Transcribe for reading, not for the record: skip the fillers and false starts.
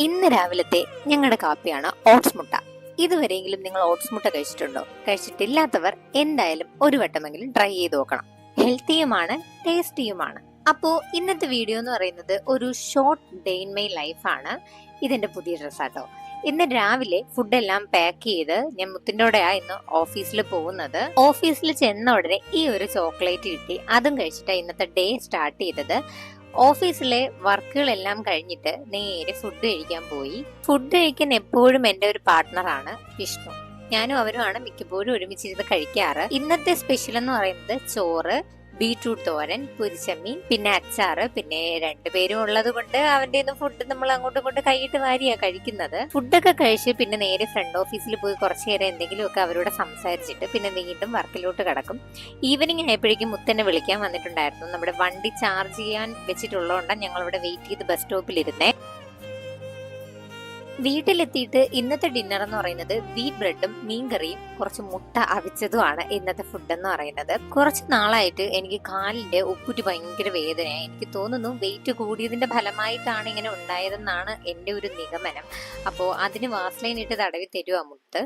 ഇന്ന് രാവിലത്തെ ഞങ്ങളുടെ കാപ്പിയാണ് ഓട്സ് മുട്ട. ഇതുവരെയെങ്കിലും നിങ്ങൾ ഓട്സ് മുട്ട കഴിച്ചിട്ടുണ്ടോ? കഴിച്ചിട്ടില്ലാത്തവർ എന്തായാലും ഒരു വട്ടമെങ്കിലും ട്രൈ ചെയ്ത് നോക്കണം. ഹെൽത്തിയുമാണ്, ടേസ്റ്റിയുമാണ്. അപ്പോ ഇന്നത്തെ വീഡിയോ എന്ന് പറയുന്നത് ഒരു ഷോർട്ട് ഡേ ഇൻ മൈ ലൈഫാണ്. ഇതെന്റെ പുതിയ ഡ്രസ്സാട്ടോ. ഇന്ന് രാവിലെ ഫുഡെല്ലാം പാക്ക് ചെയ്ത് ഞാൻ മുത്തിൻ്റെയോടെയാ ഇന്ന് ഓഫീസിൽ പോകുന്നത്. ഓഫീസിൽ ചെന്ന ഉടനെ ഈ ഒരു ചോക്ലേറ്റ് കിട്ടി. അതും കഴിച്ചിട്ടാണ് ഇന്നത്തെ ഡേ സ്റ്റാർട്ട് ചെയ്തത്. ഓഫീസിലെ വർക്കുകളെല്ലാം കഴിഞ്ഞിട്ട് നേരെ ഫുഡ് കഴിക്കാൻ പോയി. ഫുഡ് കഴിക്കാൻ എപ്പോഴും എൻ്റെ ഒരു പാർട്ട്ണറാണ് വിഷ്ണു. ഞാനും അവരുമാണ് മിക്കപ്പോഴും ഒരുമിച്ചിരുന്ന് കഴിക്കാറ്. ഇന്നത്തെ സ്പെഷ്യൽ എന്ന് പറയുന്നത് ചോറ്, ബീട്രൂട്ട് തോരൻ, പൊരിച്ചമ്മീൻ, പിന്നെ അച്ചാറ്. പിന്നെ രണ്ടുപേരും ഉള്ളത് കൊണ്ട് അവന്റെ ഫുഡ് നമ്മൾ അങ്ങോട്ടും ഇങ്ങോട്ടും കൈയിട്ട് വാരിയാ കഴിക്കുന്നത്. ഫുഡൊക്കെ കഴിച്ച് പിന്നെ നേരെ ഫ്രണ്ട് ഓഫീസിൽ പോയി കുറച്ചു നേരം എന്തെങ്കിലുമൊക്കെ അവരോട് സംസാരിച്ചിട്ട് പിന്നെ വീണ്ടും വർക്കിലോട്ട് കിടക്കും. ഈവനിങ് ആയപ്പോഴേക്കും മുത്തന്നെ വിളിക്കാൻ വന്നിട്ടുണ്ടായിരുന്നു. നമ്മുടെ വണ്ടി ചാർജ് ചെയ്യാൻ വെച്ചിട്ടുള്ളതുകൊണ്ടാണ് ഞങ്ങൾ ഇവിടെ വെയിറ്റ് ചെയ്ത് ബസ് സ്റ്റോപ്പിലിരുന്നേ. വീട്ടിലെത്തിയിട്ട് ഇന്നത്തെ ഡിന്നർ എന്ന് പറയുന്നത് വീറ്റ് ബ്രെഡും മീൻകറിയും കുറച്ച് മുട്ട അവിച്ചതുമാണ് ഇന്നത്തെ ഫുഡ് എന്ന് പറയുന്നത്. കുറച്ച് നാളായിട്ട് എനിക്ക് കാലിന്റെ ഉപ്പുറ്റി ഭയങ്കര വേദനയായി. എനിക്ക് തോന്നുന്നു വെയിറ്റ് കൂടിയതിന്റെ ഫലമായിട്ടാണ് ഇങ്ങനെ ഉണ്ടായതെന്നാണ് എൻ്റെ ഒരു നിഗമനം. അപ്പോൾ അതിന് വാസ്ലൈൻ ഇട്ട് തടവി തരുവാ മുത്ത്.